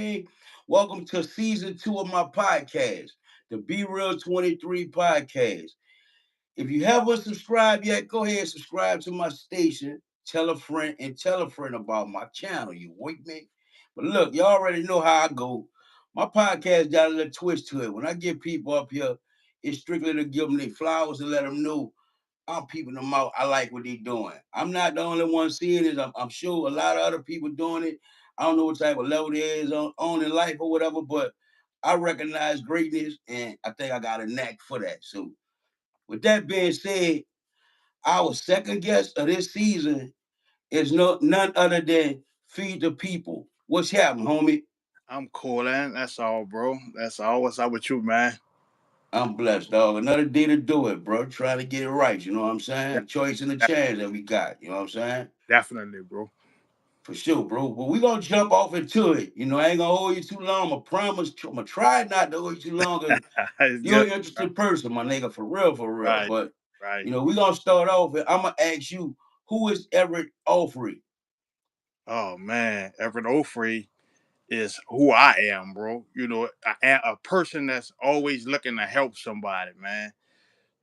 mean? Welcome to season 2 of my podcast, the Be Real 23 podcast. If you haven't subscribed yet, go ahead and subscribe to my station. Tell a friend and tell a friend about my channel. You with me? But look, you already know how I go. My podcast got a little twist to it. When I get people up here, it's strictly to give them their flowers and let them know I'm peeping them out. I like what they're doing. I'm not the only one seeing it. I'm sure a lot of other people doing it. I don't know what type of level they is on in life or whatever, but I recognize greatness and I think I got a knack for that. So with that being said, our second guest of this season is none other than Feed the People. What's happening, homie? I'm coolin'. That's all, bro. That's all. What's up with you, man? I'm blessed, dog. Another day to do it, bro. Trying to get it right. You know what I'm Yeah, saying? Choice and the de- chance that we got. You know what I'm saying? definitely, bro. For sure, bro. But we gonna jump off into it. I ain't gonna hold you too long. I promise. I'm gonna try not to hold you too long because It's you're good. an interesting person, my nigga. For real, for real. Right, But right. we gonna start off. And I'm gonna ask you, who is Everett Ofrey? Oh man, Everett Ofrey is who I am, bro. I am a person that's always looking to help somebody, man.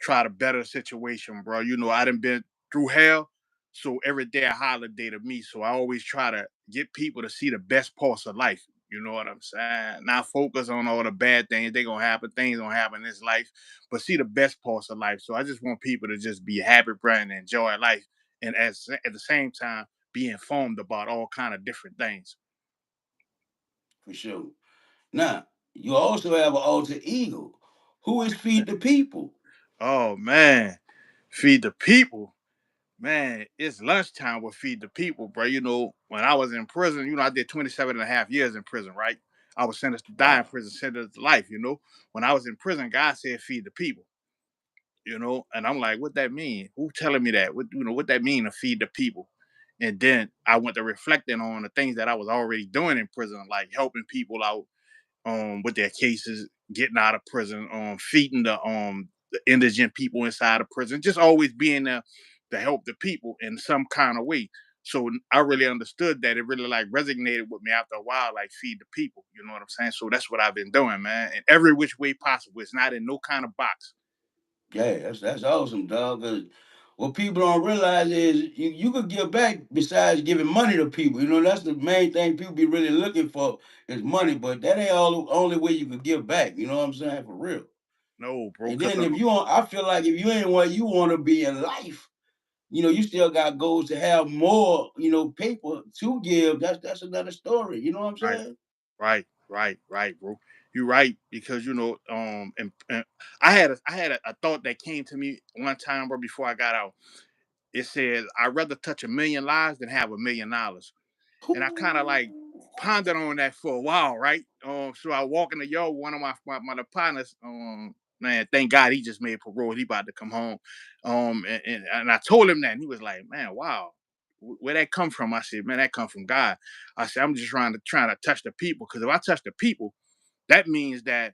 Try to better the situation, bro. I done been through hell, so every day a holiday to me. So I always try to get people to see the best parts of life. You know what I'm saying? Not focus on all the bad things. They gonna happen. Things gonna happen in this life, but see the best parts of life. So I just want people to just be happy, bright, and enjoy life, and at the same time be informed about all kind of different things. For sure. Now, you also have an alter ego. Who is Feed the People? Oh man, feed the people. Man, it's lunchtime with Feed the People, bro. When I was in prison, I did 27 and a half years in prison, right? I was sentenced to die in Wow. prison, sentenced to life. When I was in prison, God said, feed the people, and I'm like, what that mean? Who telling me that? What that mean to feed the people? And then I went to reflecting on the things that I was already doing in prison, like helping people out with their cases, getting out of prison, feeding the indigent people inside of prison, just always being there to help the people in some kind of way. So I really understood that. It really like resonated with me after a while, like feed the people. You know what I'm saying? So that's what I've been doing, man, in every which way possible. It's not in no kind of box. Yeah, that's awesome, dog. 'Cause what people don't realize is you could give back besides giving money to people. That's the main thing people be really looking for is money, but that ain't all only way you could give back. You know what I'm saying? For real. No, bro, And because then if you want, I feel like if you ain't what you want to be in life, you still got goals to have more, paper to give. That's another story. You know what I'm right, saying? right, bro. You're right because and I had a thought that came to me one time, bro, before I got out. It says, I'd rather touch a million lives than have $1 million. And I kind of like pondered on that for a while, right? So I walk in the yard with one of my partners. Man, thank God he just made parole. He about to come home. And I told him that, and he was like, "Man, wow, where that come from?" I said, "Man, that come from God." I said, "I'm just trying to touch the people, because if I touch the people, that means that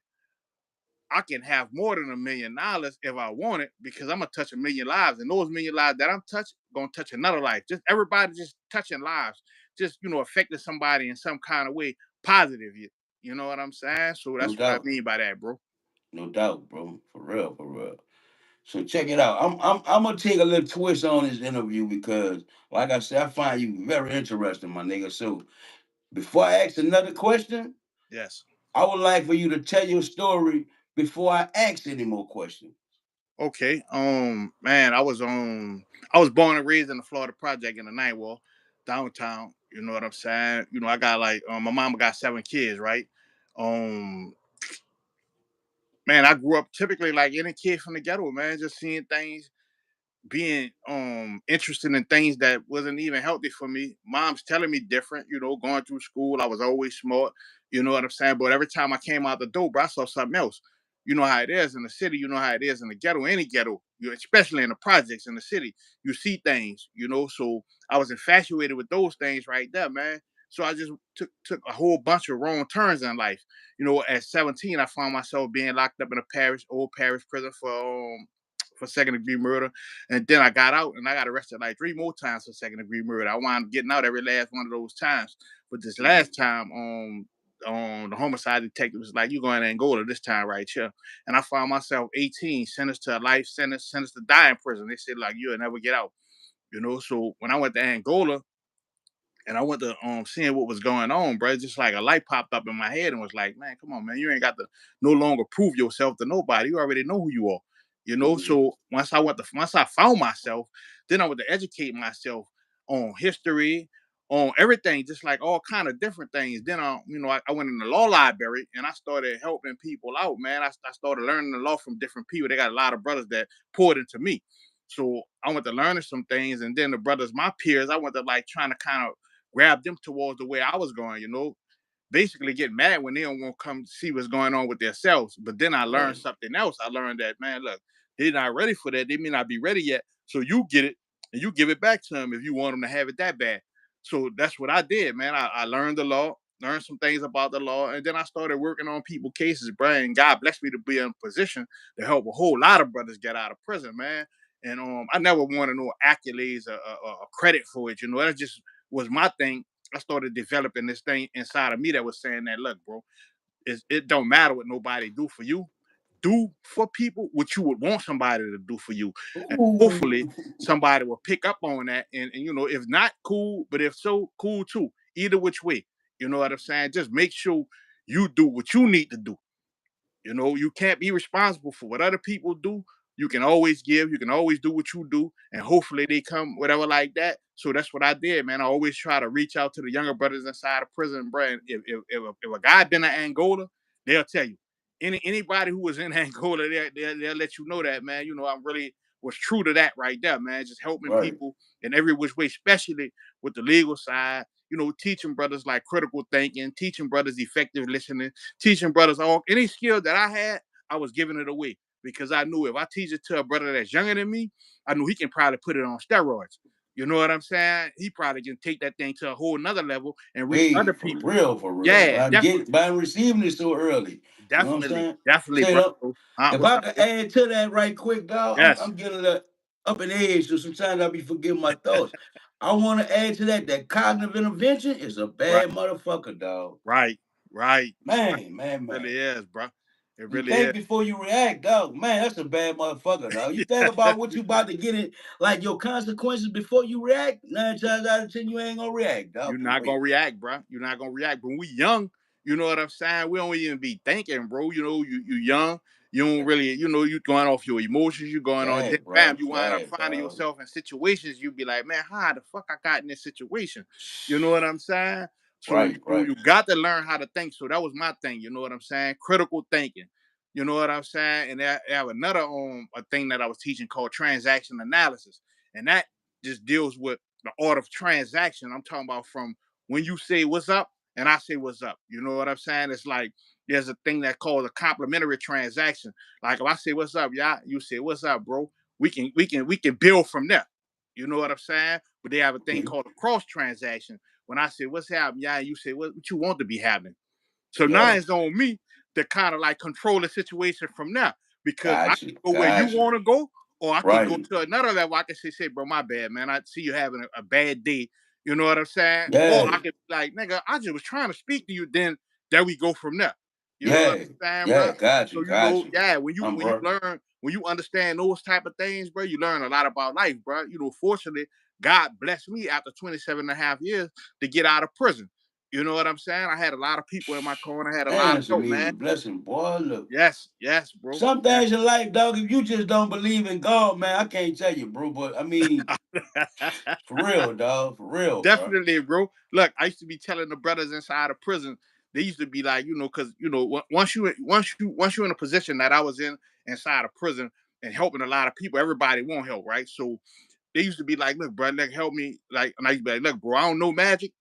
I can have more than $1 million if I want it, because I'm gonna touch a million lives, and those million lives that I'm touching gonna touch another life. Just everybody just touching lives, just affecting somebody in some kind of way, positive. You know what I'm saying? So No that's what I doubt, mean by that, bro. no doubt, bro. For real, for real. So check it out. I'm gonna take a little twist on this interview because, like I said, I find you very interesting, my nigga. So before I ask another question, Yes. I would like for you to tell your story before I ask any more questions. Okay. Man, I was born and raised in the Florida Project in the Ninth Ward, downtown. You know what I'm saying? I got like my mama got 7 kids, right? Um, man, I grew up typically like any kid from the ghetto, man, just seeing things, being interested in things that wasn't even healthy for me. Mom's telling me different, going through school. I was always smart, you know what I'm saying? But every time I came out the door, bro, I saw something else. You know how it is in the city, you know how it is in the ghetto, any ghetto, especially in the projects in the city. You see things. So I was infatuated with those things right there, man. So I just took a whole bunch of wrong turns in life. At 17, I found myself being locked up in a old parish prison for second-degree murder. And then I got out and I got arrested like 3 more times for second degree murder. I wound up getting out every last one of those times. But this last Mm. time, the homicide detective was like, "You going to Angola this time, right here?" And I found myself 18, sentenced to a life sentence, sentenced to die in prison. They said like, "You'll never get out." So when I went to Angola and I went to seeing what was going on, bro, it's just like a light popped up in my head and was like, "Man, come on, man, you ain't got to no longer prove yourself to nobody. You already know who you are." Mhm. So once I found myself, then I went to educate myself on history, on everything, just like all kind of different things. Then I went in the law library and I started helping people out, man. I started learning the law from different people. They got a lot of brothers that poured into me. So I went to learning some things, and then the brothers, my peers, I went to like trying to kind of grab them towards the way I was going, basically get mad when they don't want to come see what's going on with themselves. But then I learned Right. something else. I learned that, man, look, they're not ready for that. They may not be ready yet. So you get it and you give it back to them if you want them to have it that bad. So that's what I did, man. I learned the law, learned some things about the law, and then I started working on people cases, bro. And God blessed me to be in a position to help a whole lot of brothers get out of prison, man. And I never wanted no accolades or credit for it. That just was my thing. I started developing this thing inside of me that was saying that, look, bro, it don't matter what nobody do for you. Do for people what you would want somebody to do for you. And hopefully Ooh. somebody will pick up on that. And if not, cool, but if so, cool too. Either which way. You know what I'm saying? Just make sure you do what you need to do. You can't be responsible for what other people do. You can always give, you can always do what you do, and hopefully they come, whatever like that. So that's what I did, man. I always try to reach out to the younger brothers inside of prison, bro. And if a guy been in Angola, they'll tell you. Anybody who was in Angola, they'll let you know that, man. I really was true to that right there, man. Just helping Right. people in every which way, especially with the legal side. Teaching brothers like critical thinking, teaching brothers effective listening, teaching brothers all any skill that I had, I was giving it away because I knew if I teach it to a brother that's younger than me, I knew he can probably put it on steroids. You know what I'm saying? He probably can take that thing to a whole nother level and reach Hey, other for people. real, for real. Yeah, definitely, By receiving it so early. You know what I'm definitely, saying? definitely, Say bro. up. If What's I up, could bro? add to that right quick, dog, Yes, I'm getting up in age, so sometimes I'll be forgetting my thoughts. I want to add to that cognitive intervention is a right, bad motherfucker, dog. right, right. Man, man, It really man. is, bro. It You really is. think before you react, dog. Man, that's a bad motherfucker, dog. You think about what you about to get in, like your consequences before you react. 9 times out of 10, you ain't gonna react, You're dog. For not real. gonna react, bro. You're not gonna react. When we young, you know what I'm saying? We don't even be thinking, bro. You young. You don't really, you going off your emotions. You going on. Yeah, Then bam, bro. you wind up Yeah, finding dog. yourself in situations. You be like, man, how the fuck I got in this situation? You know what I'm saying? So Right, right. you got to learn how to think. So that was my thing. You know what I'm saying? Critical thinking. You know what I'm saying? And I have another a thing that I was teaching called transaction analysis, and that just deals with the art of transaction. I'm talking about from when you say what's up and I say what's up. You know what I'm saying? It's like there's a thing that's called a complementary transaction. Like if I say what's up, yeah, you say what's up, bro. We can build from there. You know what I'm saying? But they have a thing Okay. called a cross transaction. When I say what's happening, yeah, you say what you want to be happening. So now Yeah. it's on me to kind of like control the situation from now because I Got can you. go where you Got you. want to go, or I could go Right. to another level. I can say, bro, my bad, man. I see you having a bad day. You know what I'm saying? Or I Yeah. could be like, nigga, I just was trying to speak to you. Then there we go from there. You know what Yeah. I'm saying, Yeah. bro? Got you. So Got you. yeah, when you I'm when you bro. learn when you understand those type of things, bro, you learn a lot about life, bro. Fortunately, God blessed me after 27 and a half years to get out of prison. You know what I'm saying? I had a lot of people in my corner, I had a lot Man, of it's a help, man. major blessing, boy. Look. Yes, yes, bro. Some Yes. things in life, dog, if you just don't believe in God, man, I can't tell you, bro. But I mean, for real, dog. For real, bro. Definitely, bro. Look, I used to be telling the brothers inside of prison. They used to be like, because once you're in a position that I was in inside of prison and helping a lot of people, everybody won't help, right? So they used to be like, look, bro, like help me. Like, and I used to be like, look, bro, I don't know magic,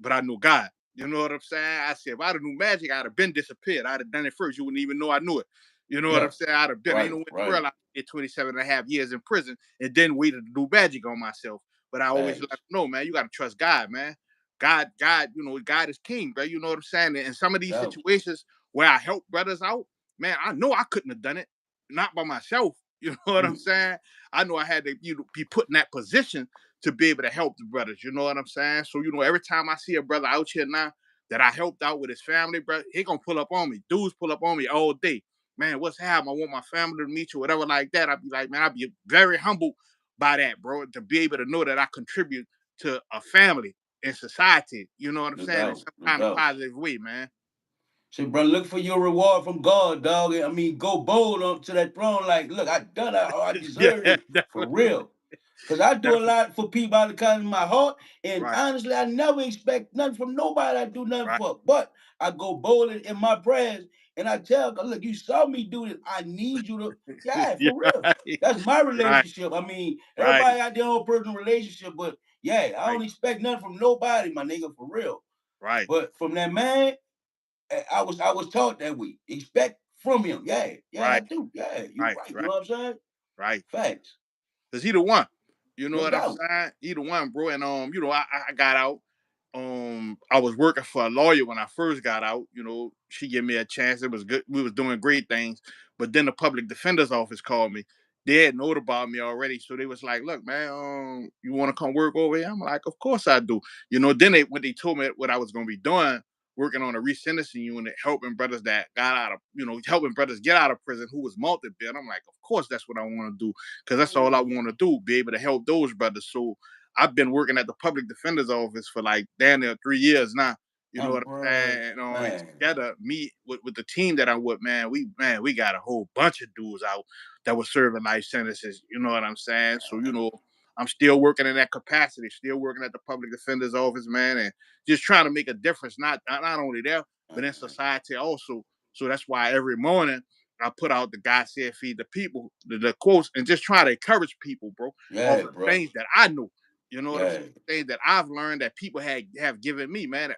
but I know God. You know what I'm saying? I said, if I'd have knew magic, I'd have been disappeared. I'd have done it first. You wouldn't even know I knew it. You know what Yeah. I'm saying? I'd have done ain't Right. no way in the Right. world I did 27 and a half years in prison and then waited to do magic on myself. But I always let them Thanks. know, man, you gotta trust God, man. God, God is king, bro. You know what I'm saying? And some of these Yeah. situations where I help brothers out, man, I know I couldn't have done it, not by myself. You know what I'm Mm. saying? I know I had to be put in that position to be able to help the brothers. You know what I'm saying? So every time I see a brother out here now that I helped out with his family, bro, he gonna pull up on me. Dudes pull up on me all day. Man, what's happening? I want my family to meet you, whatever like that. I'd be like, man, I'd be very humbled by that, bro, to be able to know that I contribute to a family in society. You know what I'm No saying? In doubt. some No kind of doubt. positive way, man. Say, bro, look for your reward from God, dog. I mean, go bold up to that throne. Like, look, I done it. I Yeah, deserve it for definitely, real. Cause I do a definitely. lot for people out of the kindness of my heart, and Right, honestly, I never expect nothing from nobody I do nothing right. for. But I go bold in my prayers, and I tell God, look, you saw me do this. I need you to, yeah, Yeah, for real. That's my right, relationship. I mean, right, everybody out there on personal relationship, but yeah, I right, don't expect nothing from nobody, my nigga, for real. right, But from that man, I was taught that way. Expect from him. Yeah, yeah, I right, do. Yeah, you right, right. You right, know what I'm saying? right. Facts. Cause he the one. You know No what I'm doubt. saying? He the one, bro. And I got out. I was working for a lawyer when I first got out. She gave me a chance. It was good. We was doing great things. But then the public defender's office called me. They had known about me already. So they was like, look, man, you want to come work over here? I'm like, of course I do. Then when they told me what I was gonna be doing, working on a resentencing unit, helping brothers that got out of, helping brothers get out of prison who was multi-bit. I'm like, of course that's what I want to do, because that's all I want to do, be able to help those brothers. So I've been working at the public defender's office for like damn near 3 years now. You know what I'm Bro, saying? And man. together, me with the team that I'm with, man, we got a whole bunch of dudes out that were serving life sentences. You know what I'm saying? So I'm still working in that capacity, still working at the public defender's office, man, and just trying to make a difference, not only there, but in society also. So that's why every morning I put out the God said feed the people, the quotes, and just try to encourage people, bro, off Yeah, of bro. things that I know. You know what I'm saying? Yeah. Things that I've learned that people have given me, man.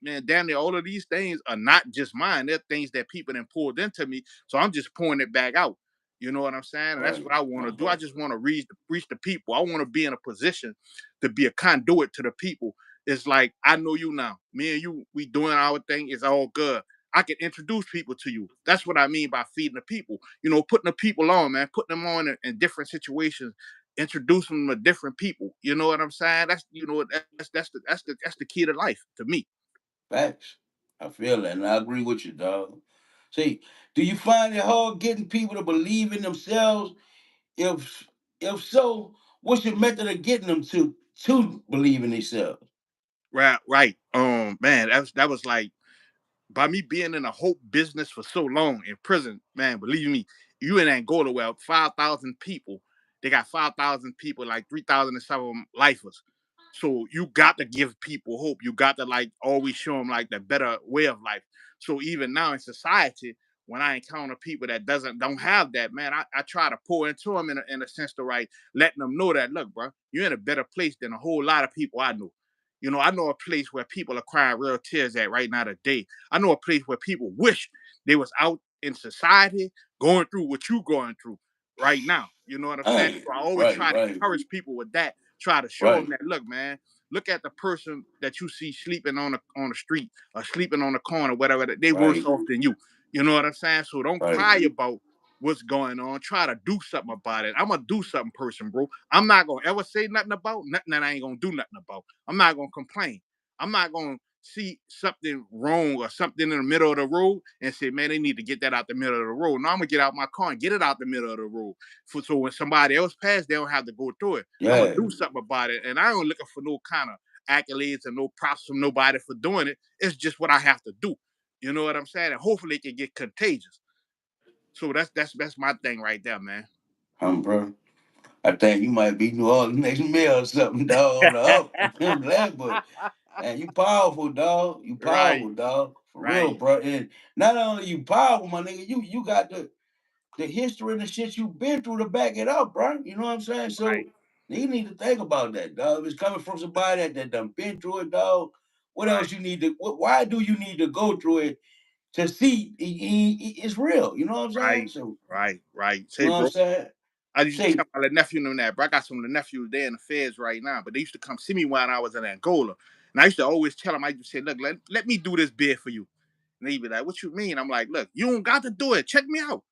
Man, damn near all of these things are not just mine. They're things that people then poured into me. So I'm just pouring it back out. You know what I'm saying? And that's Right. what I want My to do. I bro. just want to reach the people. I want to be in a position to be a conduit to the people. It's like I know you now. Me and you, we doing our thing. It's all good. I can introduce people to you. That's what I mean by feeding the people. Putting the people on, man, putting them on in different situations, introducing them to different people. You know what I'm saying? That's the key to life to me. Facts. I feel that, and I agree with you, dog. See, do you find it hard getting people to believe in themselves? If if so, what's your method of getting them to believe in themselves? Right, right. Man, that was like by me being in a hope business for so long in prison, man, believe me, you in Angola where 5,000 people, they got 5,000 people, like 3,000 and some of them lifers. So you got to give people hope. You got to like always show them like the better way of life. So even now in society, when I encounter people that don't have that, man, I try to pour into them in a sense to right, letting them know that, look, bro, you're in a better place than a whole lot of people I know. I know a place where people are crying real tears at right now today. I know a place where people wish they was out in society going through what you going through right now. You know what I'm saying? Hey, So I always right, try to right, encourage people with that. Try to show them right, that, look, man, look at the person that you see sleeping on the street or sleeping on the corner, whatever. They worse right, off than you. You know what I'm saying? So don't right, cry about what's going on. Try to do something about it. I'm a do something person, bro. I'm not gonna ever say nothing about nothing that I ain't gonna do nothing about. I'm not gonna complain. I'm not gonna see something wrong or something in the middle of the road and say, man, they need to get that out the middle of the road. No, I'm gonna get out my car and get it out the middle of the road. So when somebody else passed, they don't have to go through it. I'm gonna yeah, do something about it. And I ain't looking for no kind of accolades and no props from nobody for doing it. It's just what I have to do. You know what I'm saying? And hopefully it can get contagious. So that's my thing right there, man. bro. I think you might be New Orleans next meal or something, dog, on the up. I'm glad, but man, you powerful, dog. You Right, powerful, dog. For real, right, bro. And not only you powerful, my nigga, you got the history and the shit you've been through to back it up, bro. You know what I'm saying? right, So you need to think about that, dog. If it's coming from somebody that done been through it, dog. What right, else you need to? Why do you need to go through it to see it's real? You know what I'm saying? right, So right. you Say, know what I'm bro. saying? I used to Say, tell my nephew and that, bro. I got some of the nephews there in the feds right now, but they used to come see me when I was in Angola. And I used to always tell them, I used to say, look, let me do this bid for you. And they'd be like, what you mean? I'm like, look, you don't got to do it. Check me out.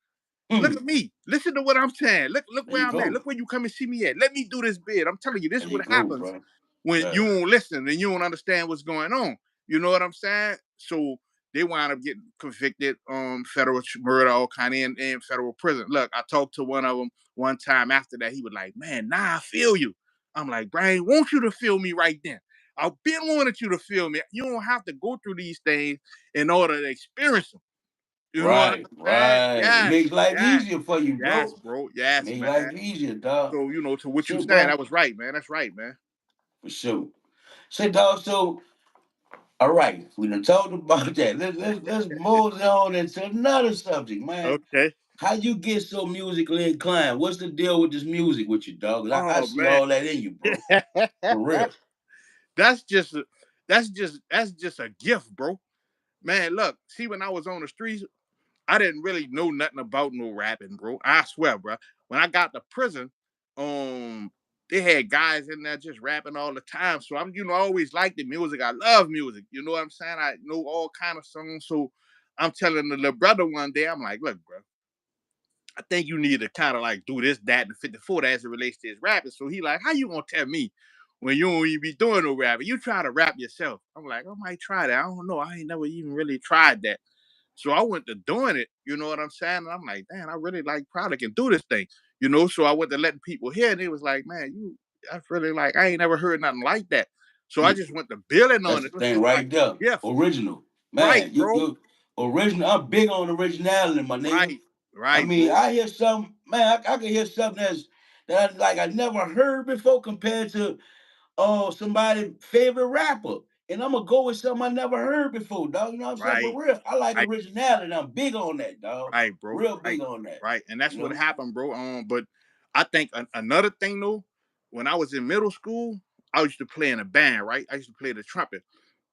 Look at hmm, me. Listen to what I'm saying. Look there where you I'm at. go. Look where you come and see me at. Let me do this bid. I'm telling you, this There is you what go, happens bro. when Yeah, you don't listen and you don't understand what's going on. You know what I'm saying? So they wind up getting convicted, federal murder, all kind of in federal prison. Look, I talked to one of them one time after that. He was like, "Man, nah, I feel you." I'm like, "Brian, want you to feel me right then. I've been wanting you to feel me. You don't have to go through these things in order to experience them. You know what I'm Right, saying? right. It Yes, makes life yes, easier for you, yes, bro. bro. Yes, Make man. life easier, dog. So, to what you Shit, saying, bro. that was right, man. That's right, man. For sure. Shit, dog. So, all right, we done talked about that. Let's move on into another subject, man. Okay. How you get so musically inclined? What's the deal with this music with you, dog? 'Cause I Oh see man. all that in you, bro. For real. that's just that's just a gift, bro. Man, look, see, when I was on the streets, I didn't really know nothing about no rapping, bro. I swear, bro. When I got to prison, um, they had guys in there just rapping all the time. So I'm, I always liked the music. I love music. You know what I'm saying? I know all kind of songs. So I'm telling the little brother one day, I'm like, look, bro, I think you need to kind of like do this, that, and 54 as it relates to his rapping. So he like, how you gonna tell me when you don't even be doing no rapping? You try to rap yourself. I'm like, I might try that. I don't know. I ain't never even really tried that. So I went to doing it, you know what I'm saying? And I'm like, damn, I really like probably can do this thing, So I went to letting people hear, and it was like, man, that's really like, I ain't never heard nothing like that. So I Mm, just went to building that's on the it. It's thing just like right there. a gift. Original. Right, Man, bro. you original. I'm big on originality, my nigga. Right, I right, mean, bro. I hear something, man, I can hear something that I never heard before compared to somebody favorite rapper. And I'm gonna go with something I never heard before, dog. You know what I'm saying? Right, For real. I like right, originality. And I'm big on that, dog. right, bro. Real big Right, on that. right. And You that's what know? happened, bro. But I think another thing though, when I was in middle school, I used to play in a band, right? I used to play the trumpet.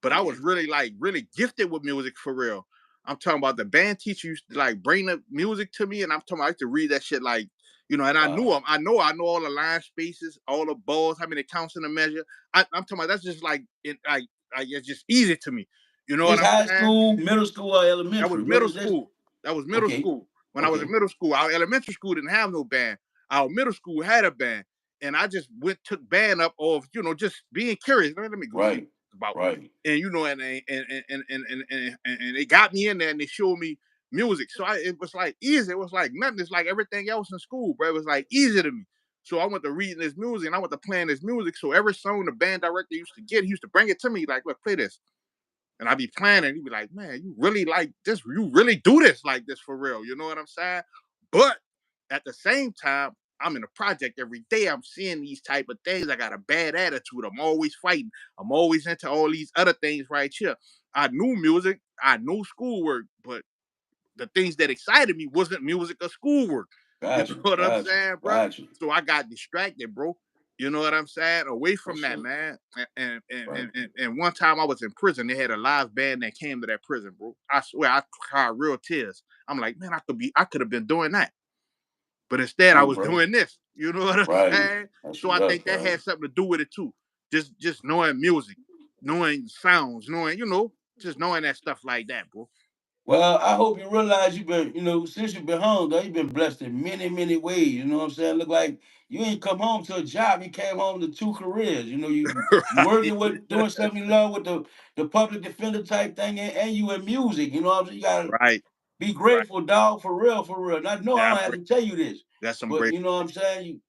But I was Okay. really like really gifted with music for real. I'm talking about the band teacher used to like bring the music to me, and I'm talking about I used to read that shit like, and I knew Wow. them. I know all the line spaces, all the balls, how many counts in the measure. I'm talking about that's just like it's just easy to me. You know what This I'm high saying? school, middle school, or That was elementary? What middle is this? school. That was middle Okay. school. When I was in Okay. middle school, our elementary school didn't have no band. Our middle school had a band, and I just took band up of just being curious. Let me go see what Right. it's about. Right. And and they got me in there and they showed me music. So it was like easy. It was like nothing. It's like everything else in school, bro. It was like easy to me. So I went to reading this music and I went to playing this music. So every song the band director used to get, he used to bring it to me like, look, play this. And I be playing and he'd be like, man, you really like this, you really do this like this for real. You know what I'm saying? But at the same time, I'm in a project every day. I'm seeing these type of things. I got a bad attitude. I'm always fighting. I'm always into all these other things right here. I knew music, I knew schoolwork, but the things that excited me wasn't music or schoolwork. You Got know you. what I'm Got you. saying, bro? Got you. So I got distracted, bro. You know what I'm saying? Away For from that, sure. man. Right. And one time I was in prison, they had a live band that came to that prison, bro. I swear I cried real tears. I'm like, man, I could have been doing that. But instead I True, was bro. doing this. You know what I'm Right. saying? That's So what's I up, think that bro. had something to do with it too. Just knowing music, knowing sounds, knowing, just knowing that stuff like that, bro. Well, I hope you realize you've been, since you've been home, though, you've been blessed in many, many ways. You know what I'm saying? Look like you ain't come home to a job. You came home to two careers. You Right. working with doing something you love with the public defender type thing, and you in music. You know what I'm saying? You gotta Right. be Right. grateful, dog, for real, for real. And I know I Yeah, don't have to tell you this, that's some but great. you know what I'm saying?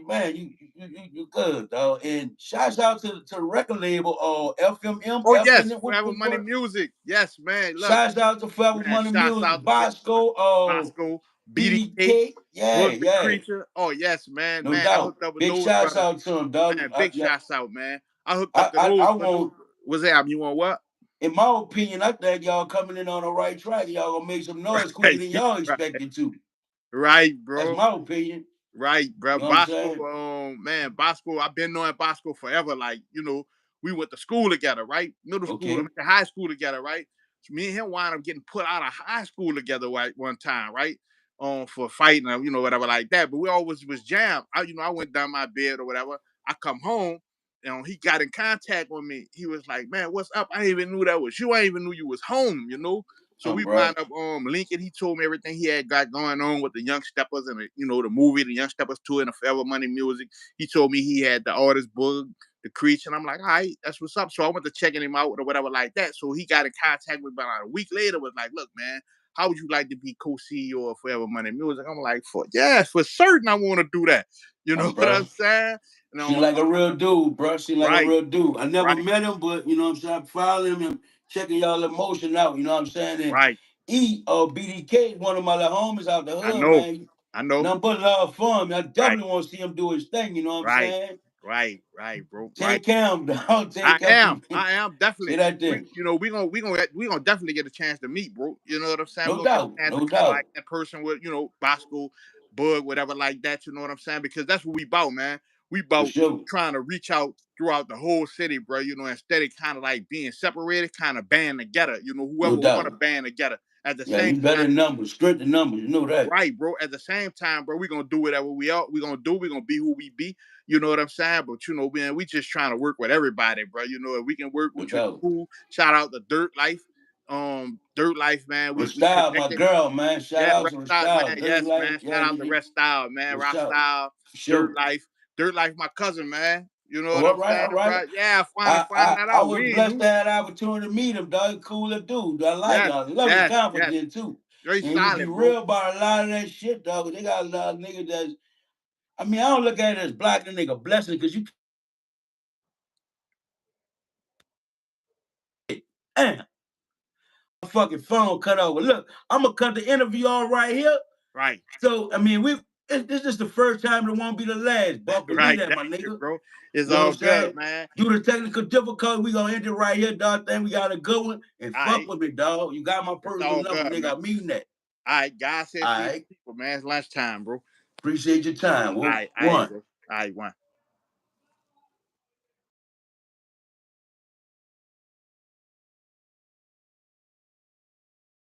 Man, you good, dog. And shouts out to the record label, FMM, Oh F in yes, it. Forever Money What? Music. Yes, man. Look, Shouts out to Forever man. Money Shouts Music, out to Forever Bosco, Bosco, BDK, BDK. Yeah, Book the yeah. Creature. Oh yes, man. No Man, I doubt. hooked up with Big those shouts brothers. out to him, dog. Man, big Yeah, shouts out, man. I hooked up to I those for those. want, What's that album? You want what? in my opinion, I think y'all coming in on the right track. Y'all gonna make some noise quicker Right, than y'all right, expected to. right, That's bro. my opinion. Right, bro. You know what I'm Bosco, saying? man, Bosco. I've been knowing Bosco forever. Like, we went to school together, right? Middle school, Okay. went to high school together, right? So me and him wound up getting put out of high school together one time, right? For fighting, whatever like that. But we always was jammed. I went down my bed or whatever. I come home, he got in contact with me. He was like, "Man, what's up? I ain't even knew that was you. I ain't even knew you was home." So we Bro. wound up linking. He told me everything he had got going on with the Young Steppers and the movie, the Young Steppers tour and the Forever Money Music. He told me he had the artist book, the creech, and I'm like, all right, that's what's up. So I went to checking him out or whatever like that. So he got in contact with me about a week later, was like, look, man, how would you like to be co-CEO of Forever Money Music? I'm like, for certain I want to do that. You know what bro. I'm saying? You Seem know, like a real dude, bro. Seem like a right, real dude. I never right, met him, but you know what I'm saying? I'm following him and checking y'all emotion out, you know what I'm saying? And right. BDK is one of my little homies out the I hood, know, man. I know. Nothing but love for him. I Right, definitely want to see him do his thing, you know what I'm right, saying? right, bro. Right. Take him, dog. Take him to I am say definitely. that We, thing. you know, we gonna definitely get a chance to meet, bro. You know what I'm saying? We're No gonna get doubt, a chance to no kind of like doubt. that person with, Bosco, Bug, whatever like that. You know what I'm saying? Because that's what we about, man. We For about sure. trying to reach out throughout the whole city, bro. You know, instead of kind of like being separated, kind of band together. You know, No whoever want to doubt. band together at the Yeah, same we better time. in numbers, strength in numbers, you know that. Right, bro. At the same time, bro, we're gonna do whatever we are. We're gonna do. We're gonna be who we be. You know what I'm saying? But man, we just trying to work with everybody, bro. You know, if we can work No with you, doubt. cool. Shout out to Dirt Life. Dirt Life, man. We Restyle, my connected. girl, man. Shout Yeah, out Rest to Style, Restyle. man. Dirty Yes, Life. man. Shout Yeah, out to Rest Style, man. what's Rock up? Style, For Dirt sure. Life. Dirt Life, my cousin, man. You know what Oh, I'm all right, saying, all right. bro? Yeah, finally I, find I that I out. was We ain't blessed knew. to have the opportunity to meet him, dog. Cooler dude. I like him. Yes, I love his yes, yes. confidence too. Very And he be solid, bro. real about a lot of that shit, dog. They got a lot of niggas that's I mean, I don't look at it as blocking a nigga blessing because you can't fucking phone cut over. Look, I'm gonna cut the interview on right here. Right. So I mean, this is the first time, it won't be the last. But believe Right. that, That's my it, nigga. bro. It's You know what all I'm saying? good, man. Due to technical difficulty, we gonna end it right here, dog. Thing we got a good one. And All fuck right. with me, dog. You got my It's personal all number, good, man. nigga. I mean that. All right. God says All feed right. the people, man. It's lunchtime, bro. Appreciate your time. All Well, right. All right, one. bro. All right, one.